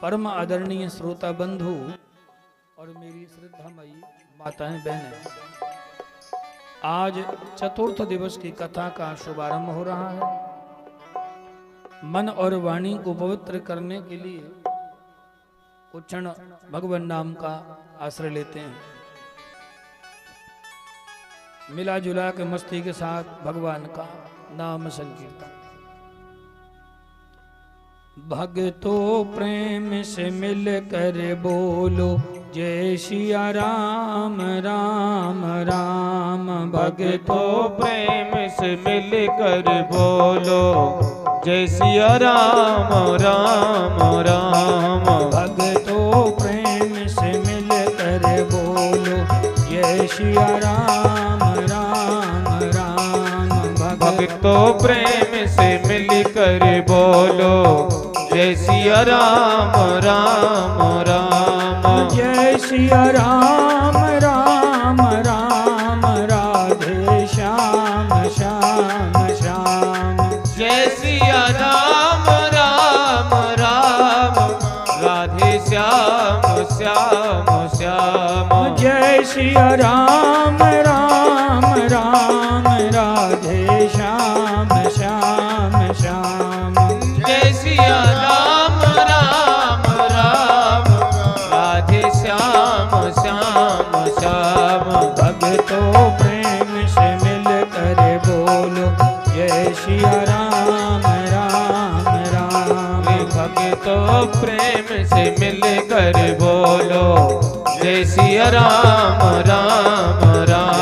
परम आदरणीय श्रोता बंधु और मेरी श्रद्धामयी माताएं बहनें, आज चतुर्थ दिवस की कथा का शुभारंभ हो रहा है। मन और वाणी को पवित्र करने के लिए कुछ क्षण भगवान नाम का आश्रय लेते हैं। मिला जुला के मस्ती के साथ भगवान का नाम संकीर्तन। भक्तो प्रेम से मिल कर बोलो जय सिया राम राम राम। भक्तो प्रेम से मिल कर बोलो जय सिया राम राम राम। भक्तो प्रेम से मिल कर बोलो जय सिया राम राम राम। भक्तो प्रेम से मिल कर बोलो जय सिया राम राम राम। जय सिया राम राम राम राधे श्याम श्याम श्याम। जय सिया राम राम राम राधे श्याम श्याम श्याम। जय सिया राम राम राम राधे श्याम श्याम श्याम। जय सिया राम राम राम राधे श्याम श्याम श्याम। भक्तों प्रेम से मिल कर बोलो जय सिया राम राम राम। भक्तों प्रेम से मिल कर बोलो जय सिया राम राम राम।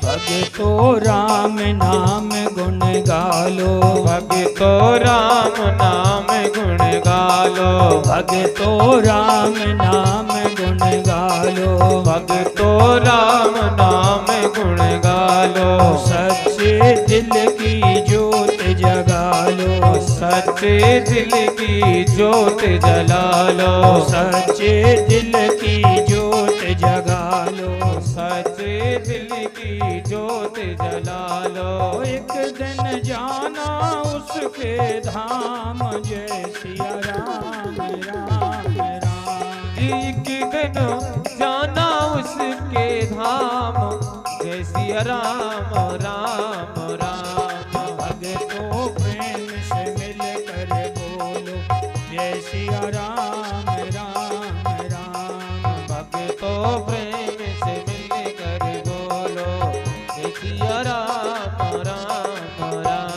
भक्तो राम नाम गुण गालो। भक्तो राम नाम गुण गालो। भक्तो राम नाम गुण गालो। भक्तो राम नाम गुण गालो। सच्चे दिल की ज्योत जगा लो। सच्चे दिल की ज्योत जला लो। सच्चे दिल की ज्योत जगा लो। सच्चे दिल की ज्योत जला लो। एक दिन जाना उसके धाम जय सिया राम राम राम। एक दिन जाना उसके धाम जय सिया राम राम राम। भक्तों प्रेम से मिल कर बोलो जय सिया राम राम राम। भक्तों प्रेम से मिल कर बोलो जय सिया राम राम राम।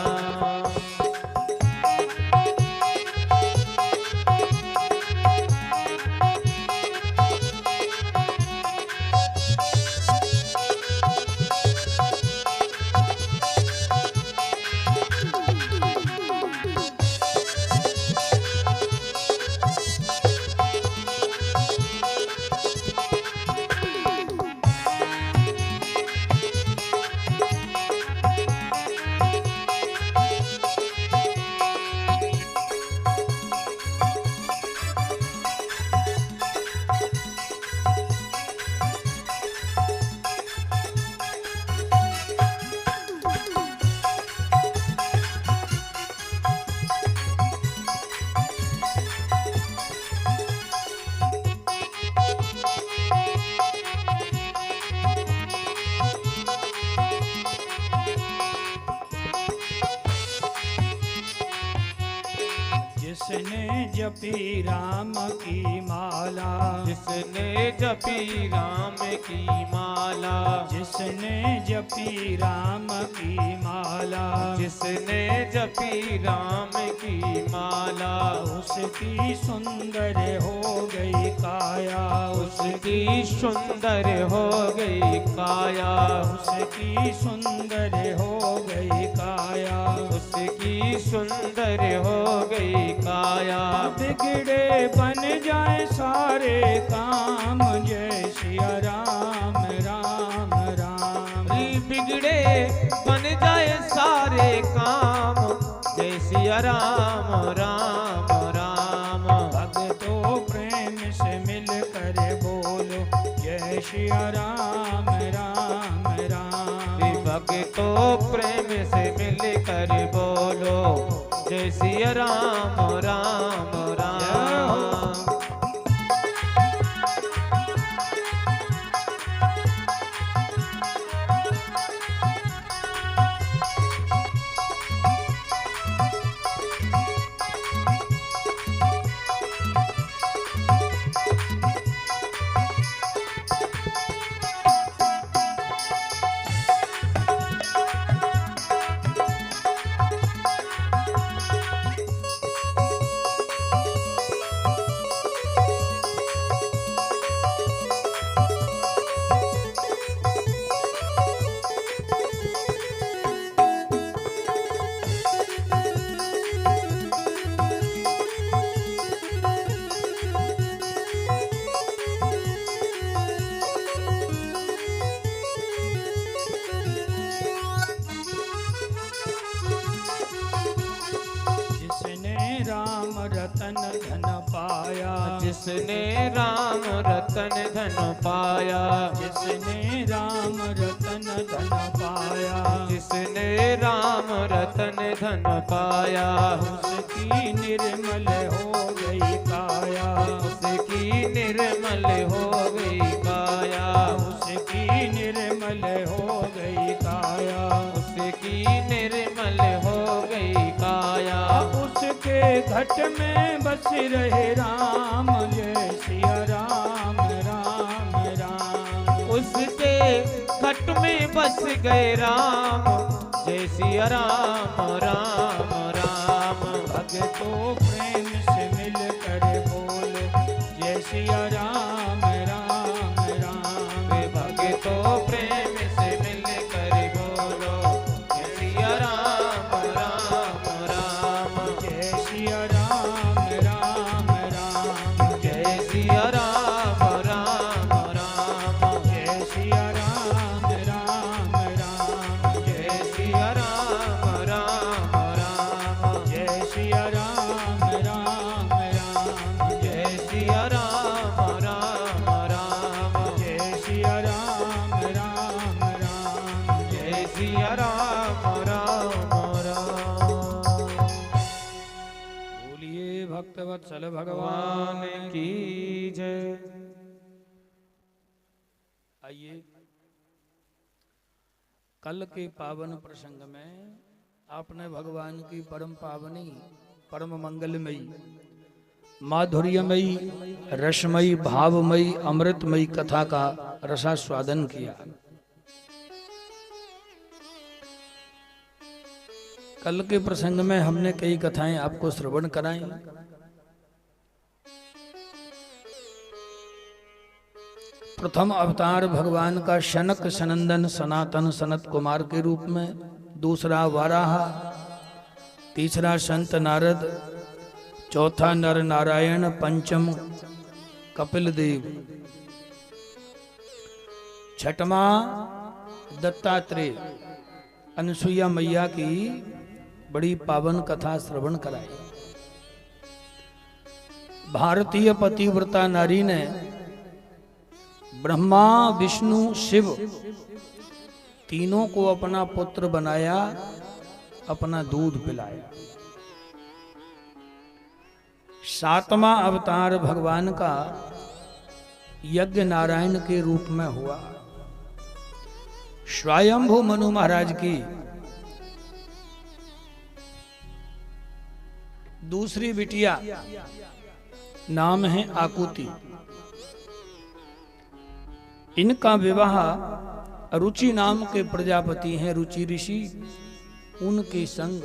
जिसने जपी राम की माला। जिसने जपी राम की माला। जिसने जपी राम की माला। जिसने जपी राम की माला। उसकी सुंदर हो गई काया, उसकी सुंदर हो गई काया, उसकी सुंदर हो गई काया, उसकी सुंदर हो गई काया। बिगड़े बन जाए सारे काम, जय सिया राम राम राम। बिगड़े बन जाए सारे काम, जय सिया राम राम राम। भक्तों प्रेम से मिल कर बोलो, जय सिया राम राम राम। भक्तों प्रेम से मिल कर बोलो, जय सिया राम राम राम। रतन धन पाया, जिसने राम रतन धन पाया, जिसने राम रतन धन पाया, जिसने राम रतन धन पाया, उसकी निर्मल हो गई काया, उसकी निर्मल हो गई काया, उसकी निर्मल हो गई काया, उसकी निर्मल हो गई काया। उसके घट में बस रहे राम, जय सिया राम राम राम। उसके घट में बस गए राम, जय सिया राम राम राम। भक्तों प्रेम से मिल कर बोले, जय सिया राम राम राम। भक्तों प्रेम से मिल कर बोलो, जय सिया राम राम राम। जय सिया राम राम राम। जय सिया राम राम राम। जय सिया राम राम राम। जय सिया राम राम राम। जय सिया राम राम राम। जय सिया राम राम राम। जय सिया राम राम राम। जय सिया राम राम राम। बोलिए भक्तवत्सल भगवान भगवान की जय। आइए कल के पावन प्रसंग में आपने भगवान की परम पावनी, परम मंगलमयी, माधुर्यमयी, रसमयी, भावमयी, अमृतमयी कथा का रसास्वादन किया। कल के प्रसंग में हमने कई कथाएं आपको श्रवण कराई। प्रथम अवतार भगवान का शनक सनंदन सनातन सनत कुमार के रूप में, दूसरा वाराह, तीसरा संत नारद, चौथा नर नारायण, पंचम कपिल देव, छठवां दत्तात्रेय, अनसुईया मैया की बड़ी पावन कथा श्रवण कराई। भारतीय पतिव्रता नारी ने ब्रह्मा विष्णु शिव तीनों को अपना पुत्र बनाया, अपना दूध पिलाया। सातवां अवतार भगवान का यज्ञ नारायण के रूप में हुआ। स्वयंभू मनु महाराज की दूसरी बिटिया नाम है आकुति। इनका विवाह रुचि नाम के प्रजापति हैं रुचि ऋषि, उनके संग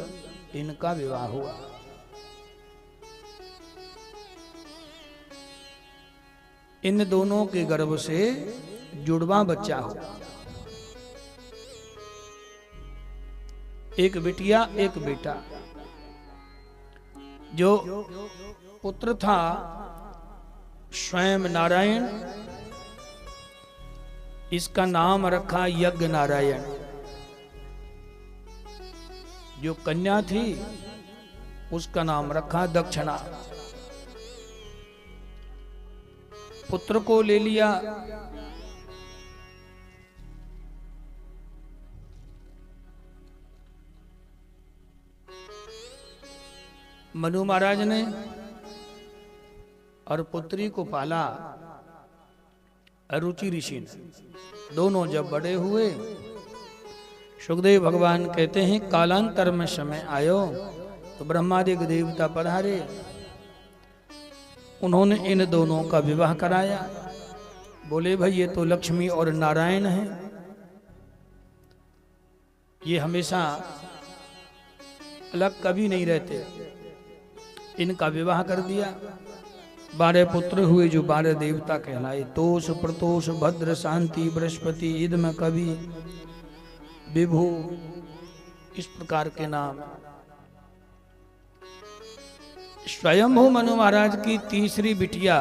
इनका विवाह हुआ। इन दोनों के गर्भ से जुड़वा बच्चा हो, एक बिटिया एक बेटा। जो पुत्र था स्वयं नारायण, इसका नाम रखा यज्ञ नारायण। जो कन्या थी उसका नाम रखा दक्षिणा। पुत्र को ले लिया, मनु महाराज ने, और पुत्री को पाला अरुचि ऋषि ने। दोनों जब बड़े हुए, सुखदेव भगवान कहते हैं कालांतर में समय आयो तो ब्रह्मादि देवता पधारे। उन्होंने इन दोनों का विवाह कराया। बोले भाई ये तो लक्ष्मी और नारायण हैं, ये हमेशा अलग कभी नहीं रहते। इनका विवाह कर दिया। 12 पुत्र हुए जो 12 देवता कहलाए। तोष, प्रतोष, भद्र, शांति, बृहस्पति, इदम, कवि, विभु, इस प्रकार के नाम। स्वयंभू मनु महाराज की तीसरी बिटिया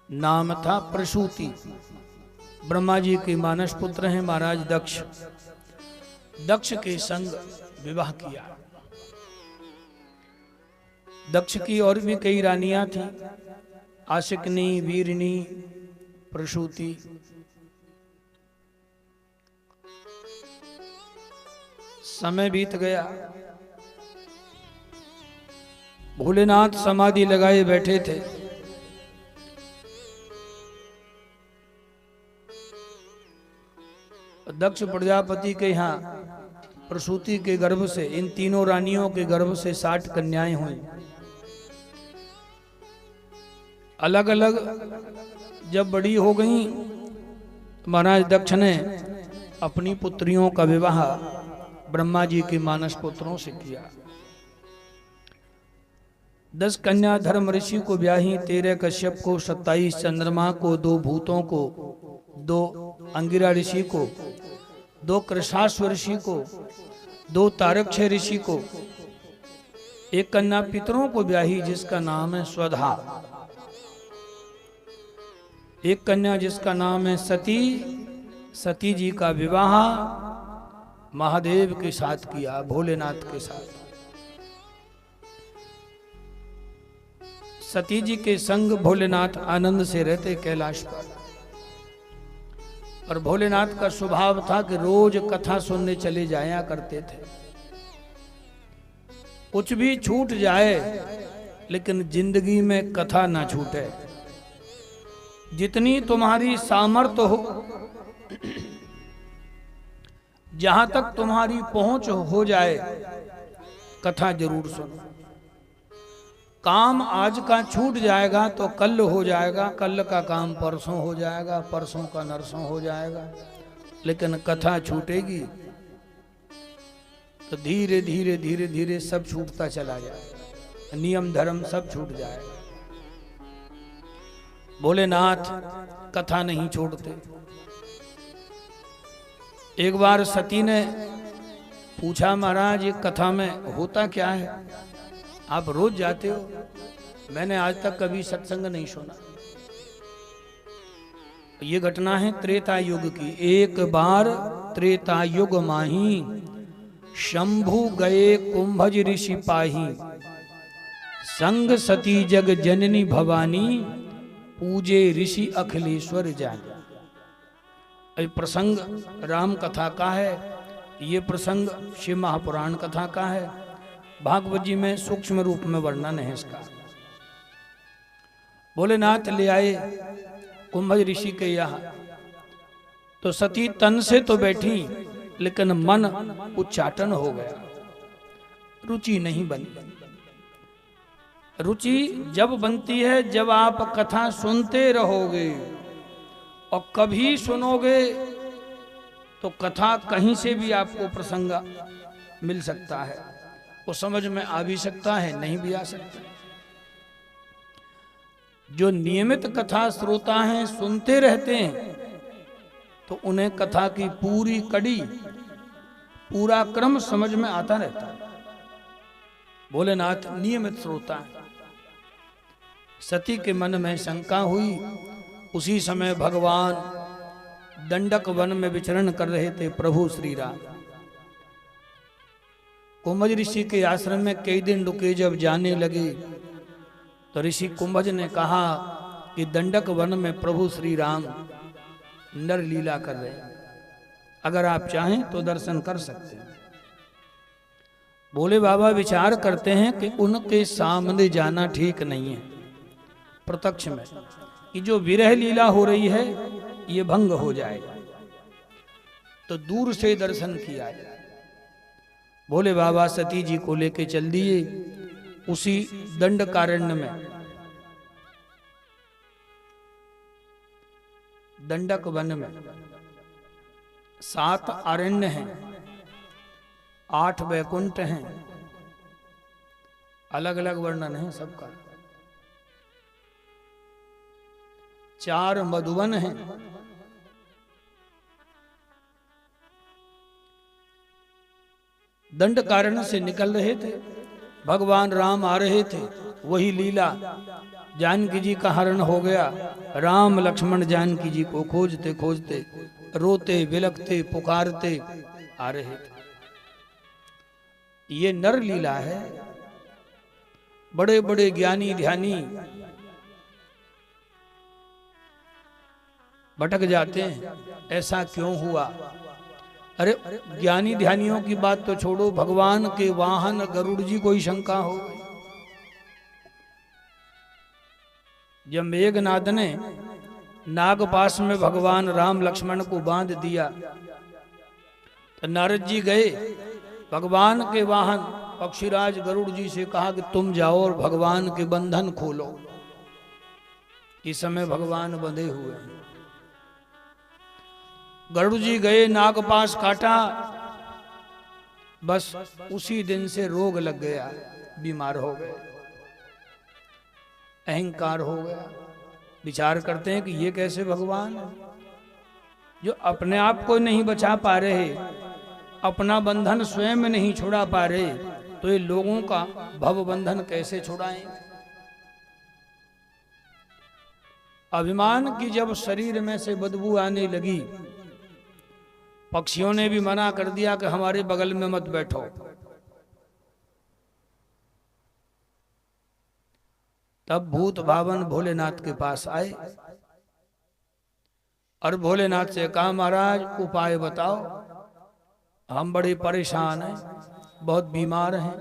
नाम था प्रसूति। ब्रह्मा जी के मानस पुत्र हैं महाराज दक्ष। दक्ष के संग विवाह किया। दक्ष की और भी कई रानियां थीं, आशिकनी, वीरनी, प्रसूति। समय बीत गया। भोलेनाथ समाधि लगाए बैठे थे। दक्ष प्रजापति के यहाँ प्रसूति के गर्भ से, इन तीनों रानियों के गर्भ से 60 कन्याएं हुई। अलग अलग जब बड़ी हो गईं, महाराज दक्ष ने अपनी पुत्रियों का विवाह ब्रह्मा जी के मानस पुत्रों से किया। 10 कन्या धर्म ऋषि को ब्याही, 13 कश्यप को, 27 चंद्रमा को, 2 भूतों को, 2 अंगिरा ऋषि को, 2 कृशाश्व ऋषि को, 2 तारक्ष ऋषि को, 1 कन्या पितरों को ब्याही जिसका नाम है स्वधा, 1 कन्या जिसका नाम है सती। सती जी का विवाह महादेव के साथ किया, भोलेनाथ के साथ। सती जी के संग भोलेनाथ आनंद से रहते कैलाश पर। और भोलेनाथ का स्वभाव था कि रोज कथा सुनने चले जाया करते थे। कुछ भी छूट जाए लेकिन जिंदगी में कथा ना छूटे। जितनी तुम्हारी सामर्थ्य हो, जहां तक तुम्हारी पहुंच हो जाए, कथा जरूर सुनो। काम आज का छूट जाएगा तो कल हो जाएगा, कल का काम परसों हो जाएगा, परसों का नरसों हो जाएगा, लेकिन कथा छूटेगी तो धीरे धीरे धीरे धीरे सब छूटता चला जाएगा, नियम धर्म सब छूट जाएगा। भोलेनाथ कथा नहीं छोड़ते। एक बार सती ने पूछा, महाराज ये कथा में होता क्या है? आप रोज जाते हो, मैंने आज तक कभी सत्संग नहीं सुना। ये घटना है त्रेता युग की। एक बार त्रेता युग माही, शंभु गए कुंभज ऋषि पाही, संग सती जग जननी भवानी, पूजे ऋषि अखिलेश्वर जानी। ये प्रसंग राम कथा का है, ये प्रसंग शिव महापुराण कथा का है। भागवत जी में सूक्ष्म रूप में वर्णन है इसका। भोलेनाथ ले आए कुंभज ऋषि के यहाँ, तो सती तन से तो बैठी लेकिन मन उच्चाटन हो गया, रुचि नहीं बनी। रुचि जब बनती है जब आप कथा सुनते रहोगे, और कभी सुनोगे तो कथा कहीं से भी आपको प्रसंग मिल सकता है। वो समझ में आ भी सकता है, नहीं भी आ सकता। जो नियमित कथा श्रोता हैं, सुनते रहते हैं, तो उन्हें कथा की पूरी कड़ी, पूरा क्रम समझ में आता रहता है। भोलेनाथ नियमित श्रोता है। सती के मन में शंका हुई। उसी समय भगवान दंडक वन में विचरण कर रहे थे प्रभु श्री राम। कुंभज ऋषि के आश्रम में कई दिन रुके। जब जाने लगे तो ऋषि कुंभज ने कहा कि दंडक वन में प्रभु श्री राम नर लीला कर रहे हैं, अगर आप चाहें तो दर्शन कर सकते हैं। भोले बाबा विचार करते हैं कि उनके सामने जाना ठीक नहीं है, प्रत्यक्ष में कि जो विरह लीला हो रही है ये भंग हो जाएगा, तो दूर से दर्शन किया जाए। भोले बाबा सती जी को लेके चल दिए उसी दंडकारण्य में, दंडक वन में 7 अरण्य हैं, 8 वैकुंठ हैं, अलग अलग वर्णन है सबका। 4 मधुवन हैं, दंडकारण्य से निकल रहे थे। भगवान राम आ रहे थे, वही लीला। जानकी जी का हरण हो गया। राम लक्ष्मण जानकी जी को खोजते खोजते, रोते विलखते पुकारते आ रहे थे। ये नर लीला है। बड़े बड़े ज्ञानी ध्यानी भटक जाते हैं, ऐसा क्यों हुआ? अरे ज्ञानी ध्यानियों की बात तो छोड़ो, भगवान के वाहन गरुड़ जी को ही शंका हो गई। जब मेघनाद ने नागपाश में भगवान राम लक्ष्मण को बांध दिया तो नारद जी गए, भगवान के वाहन पक्षीराज गरुड़ जी से कहा कि तुम जाओ और भगवान के बंधन खोलो। इस समय भगवान बंधे हुए हैं। गरुड़ जी गए, नागपाश काटा, बस उसी दिन से रोग लग गया, बीमार हो गए, अहंकार हो गया। विचार करते हैं कि ये कैसे भगवान जो अपने आप को नहीं बचा पा रहे, अपना बंधन स्वयं में नहीं छुड़ा पा रहे, तो ये लोगों का भव बंधन कैसे छुड़ाएं? अभिमान की जब शरीर में से बदबू आने लगी, पक्षियों ने भी मना कर दिया कि हमारे बगल में मत बैठो। तब भूत भावन भोलेनाथ के पास आए और भोलेनाथ से कहा, महाराज उपाय बताओ, हम बड़े परेशान हैं, बहुत बीमार हैं।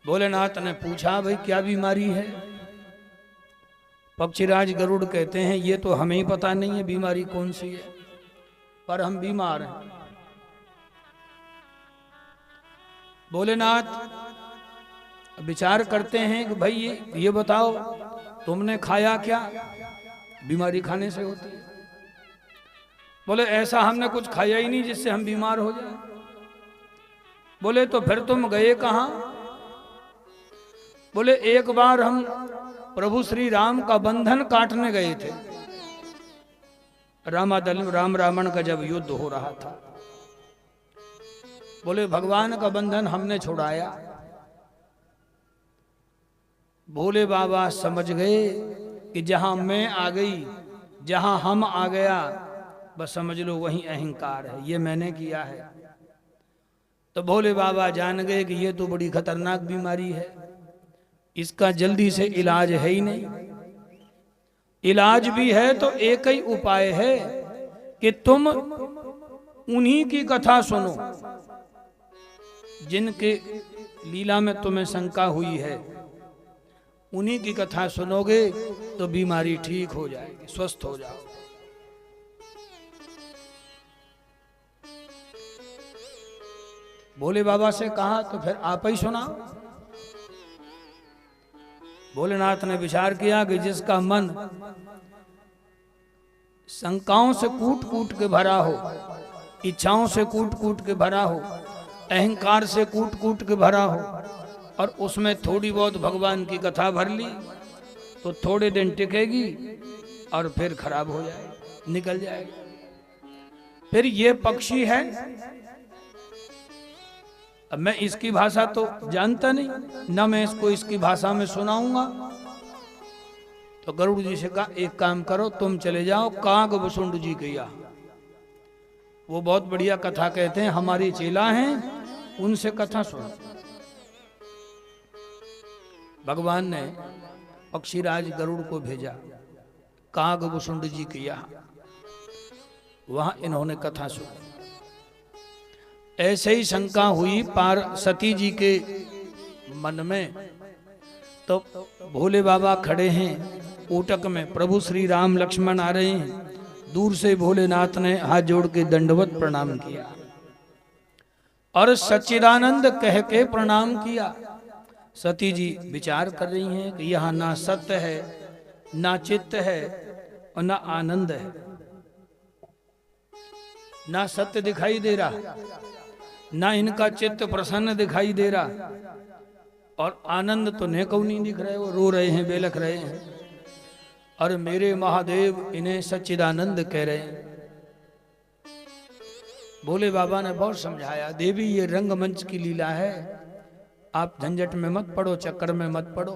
भोलेनाथ ने पूछा, भाई क्या बीमारी है? पक्षीराज गरुड़ कहते हैं, ये तो हमें ही पता नहीं है बीमारी कौन सी है, पर हम बीमार हैं। भोलेनाथ विचार करते हैं कि भाई ये बताओ तुमने खाया क्या? बीमारी खाने से होती है। बोले ऐसा हमने कुछ खाया ही नहीं जिससे हम बीमार हो जाए। बोले तो फिर तुम गए कहाँ? बोले एक बार हम प्रभु श्री राम का बंधन काटने गए थे। राम रावण का जब युद्ध हो रहा था, बोले भगवान का बंधन हमने छुड़ाया। भोले बाबा समझ गए कि जहां मैं आ गई, जहां हम आ गया, बस समझ लो वही अहंकार है, ये मैंने किया है। तो भोले बाबा जान गए कि ये तो बड़ी खतरनाक बीमारी है, इसका जल्दी से इलाज है ही नहीं। इलाज भी है तो एक ही उपाय है कि तुम उन्हीं की कथा सुनो जिनके लीला में तुम्हें शंका हुई है। उन्हीं की कथा सुनोगे तो बीमारी ठीक हो जाएगी, स्वस्थ हो जाओ। भोले बाबा से कहा तो फिर आप ही सुनाओ। भोलेनाथ ने विचार किया कि जिसका मन शंकाओं से कूट कूट के भरा हो, इच्छाओं से कूट कूट के भरा हो, अहंकार से कूट कूट के भरा हो, और उसमें थोड़ी बहुत भगवान की कथा भर ली, तो थोड़े दिन टिकेगी और फिर खराब हो जाएगी, निकल जाएगी। फिर ये पक्षी है, अब मैं इसकी भाषा तो जानता नहीं, न मैं इसको इसकी भाषा में सुनाऊंगा। तो गरुड़ जी से कहा एक काम करो, तुम चले जाओ काग वसुंड जी के यहाँ, वो बहुत बढ़िया कथा कहते हैं, हमारी चेला हैं, उनसे कथा सुनो। भगवान ने पक्षीराज गरुड़ को भेजा काग वसुंड जी के यहाँ, वहां इन्होंने कथा सुनी। ऐसे ही शंका हुई पार सती जी के मन में, तो भोले बाबा खड़े हैं ऊटक में, प्रभु श्री राम लक्ष्मण आ रहे हैं। दूर से भोलेनाथ ने हाथ जोड़ के दंडवत प्रणाम किया और सच्चिदानंद कह के प्रणाम किया। सती जी विचार कर रही हैं कि यहाँ ना सत्य है, ना चित्त है और ना आनंद है। ना सत्य दिखाई दे रहा, ना इनका चित्त प्रसन्न दिखाई दे रहा, और आनंद तो नेको नहीं दिख रहे, वो रो रहे हैं, बेलख रहे हैं। और मेरे महादेव इन्हें सच्चिदानंद कह रहे हैं। भोले बाबा ने बहुत समझाया, देवी ये रंगमंच की लीला है, आप झंझट में मत पड़ो, चक्कर में मत पड़ो।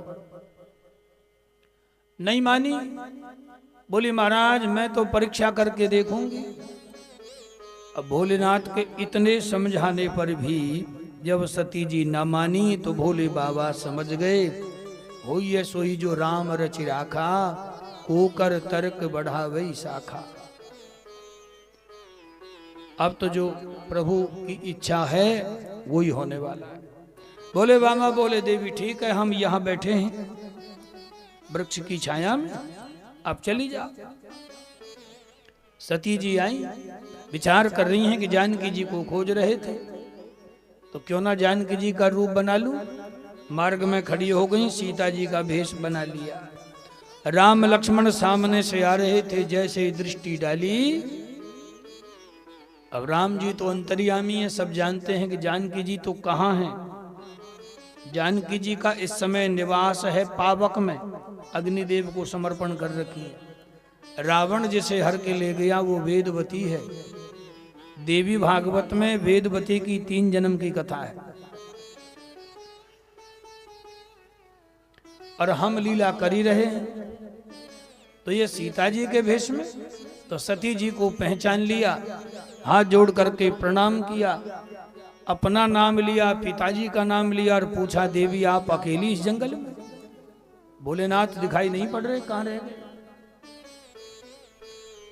नहीं मानी, बोली महाराज मैं तो परीक्षा करके देखूंगी। अब भोलेनाथ के इतने समझाने पर भी जब सती जी न मानी तो भोले बाबा समझ गए, होई है सोई जो राम रच राखा, होकर तर्क बढ़ा वही शाखा। अब तो जो प्रभु की इच्छा है वही होने वाला है। बोले बाबा बोले देवी ठीक है, हम यहाँ बैठे हैं वृक्ष की छाया में, आप चली जाओ। सती जी आई, विचार कर रही हैं कि जानकी जी को खोज रहे थे, तो क्यों ना जानकी जी का रूप बना लूं। मार्ग में खड़ी हो गई, सीता जी का भेष बना लिया। राम लक्ष्मण सामने से आ रहे थे, जैसे दृष्टि डाली। अब राम जी तो अंतर्यामी है, सब जानते हैं कि जानकी जी तो कहाँ हैं। जानकी जी का इस समय निवास है पावक में, अग्निदेव को समर्पण कर रखी है। रावण जिसे हर के ले गया वो वेदवती है। देवी भागवत में वेदवती की 3 जन्म की कथा है, और हम लीला कर ही रहे हैं। तो ये सीता जी के भेष में, तो सती जी को पहचान लिया, हाथ जोड़ करके प्रणाम किया, अपना नाम लिया, पिताजी का नाम लिया और पूछा देवी आप अकेली इस जंगल में? भोलेनाथ दिखाई नहीं पड़ रहे, कहाँ रह गए?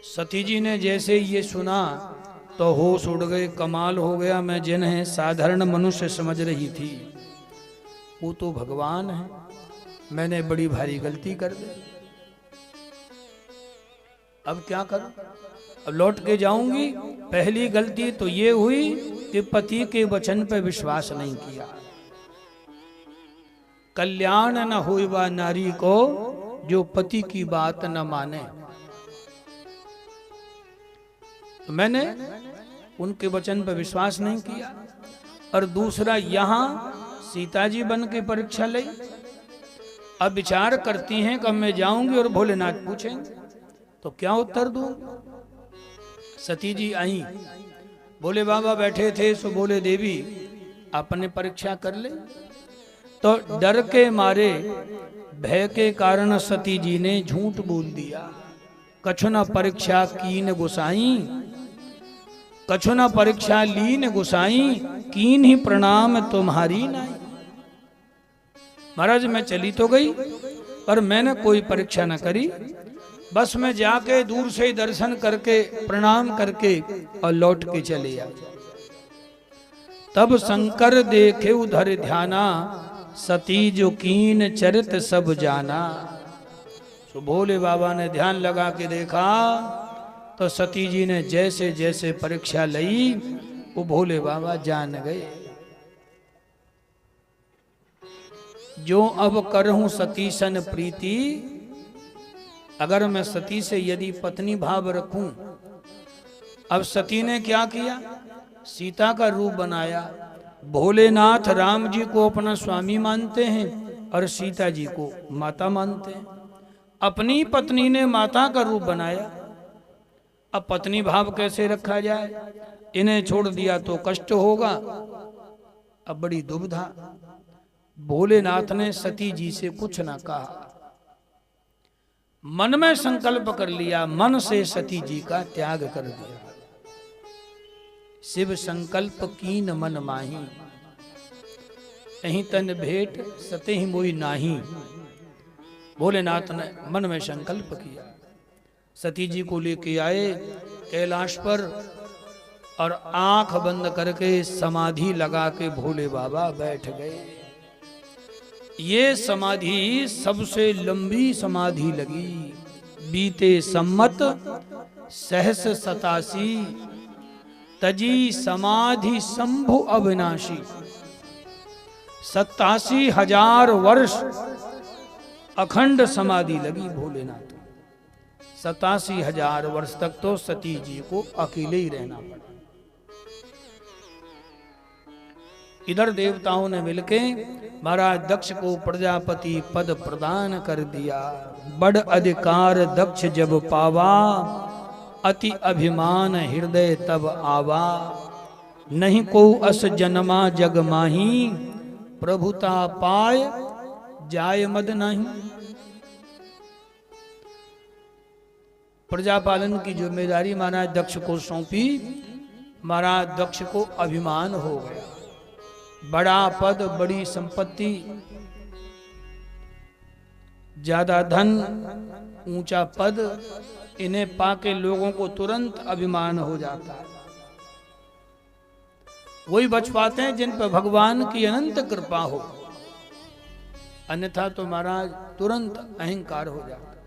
सती जी ने जैसे ये सुना तो होश उड़ गए, कमाल हो गया। मैं जिन्हें साधारण मनुष्य समझ रही थी वो तो भगवान है, मैंने बड़ी भारी गलती कर दी। अब क्या करूं? अब लौट के जाऊंगी। पहली गलती तो ये हुई कि पति के वचन पर विश्वास नहीं किया। कल्याण न होइबा नारी को जो पति की बात न माने। तो मैंने उनके वचन पर विश्वास नहीं किया। और दूसरा, यहां सीता जी बन के परीक्षा ली। अब विचार करती हैं कि मैं जाऊंगी और भोलेनाथ पूछेंगे तो क्या उत्तर दूं। सती जी आई, बोले बाबा बैठे थे, सो बोले देवी आपने परीक्षा कर ले। तो डर के मारे, भय के कारण सती जी ने झूठ बोल दिया। कछु न परीक्षा कीन गुसाई, कछु न परीक्षा लीन गुसाई, कीन ही प्रणाम तुम्हारी नाई। महाराज मैं चली तो गई पर मैंने कोई परीक्षा न करी, बस मैं जाके दूर से दर्शन करके प्रणाम करके और लौट के चले आए। तब शंकर देखे उधर ध्याना, सती जो कीन चरित सब जाना। तो भोले बाबा ने ध्यान लगा के देखा तो सती जी ने जैसे जैसे परीक्षा ली वो भोले बाबा जान गए। जो अब करहूं सती सन प्रीति, अगर मैं सती से यदि पत्नी भाव रखूं। अब सती ने क्या किया, सीता का रूप बनाया। भोलेनाथ राम जी को अपना स्वामी मानते हैं और सीता जी को माता मानते हैं। अपनी पत्नी ने माता का रूप बनाया, अब पत्नी भाव कैसे रखा जाए, इन्हें छोड़ दिया तो कष्ट होगा। अब बड़ी दुविधा। भोलेनाथ ने सती जी से कुछ ना कहा, मन में संकल्प कर लिया, मन से सती जी का त्याग कर दिया। शिव संकल्प कीन मन माही, अहीं तन भेंट सते ही मोई नाही। भोलेनाथ ने मन में संकल्प किया, सती जी को लेके आए कैलाश पर और आंख बंद करके समाधि लगा के भोले बाबा बैठ गए। ये समाधि सबसे लंबी समाधि लगी। बीते सम्मत सहस 87 तजी समाधि शंभु अविनाशी। 87,000 वर्ष अखंड समाधि लगी भोलेनाथ। 87,000 वर्ष तक तो सती जी को अकेले ही रहना पड़ा। इधर देवताओं ने मिलके महाराज दक्ष को प्रजापति पद प्रदान कर दिया। बड़ अधिकार दक्ष जब पावा, अति अभिमान हृदय तब आवा। नहीं को अस जन्मा जग माही, प्रभुता पाय जाय मद नहीं। प्रजापालन की जिम्मेदारी महाराज दक्ष को सौंपी। महाराज दक्ष को अभिमान हो गया, बड़ा पद, बड़ी संपत्ति, ज्यादा धन, ऊंचा पद, इन्हें पाके लोगों को तुरंत अभिमान हो जाता है। वही बच पाते हैं जिन पर भगवान की अनंत कृपा हो, अन्यथा तो महाराज तुरंत अहंकार हो जाता है।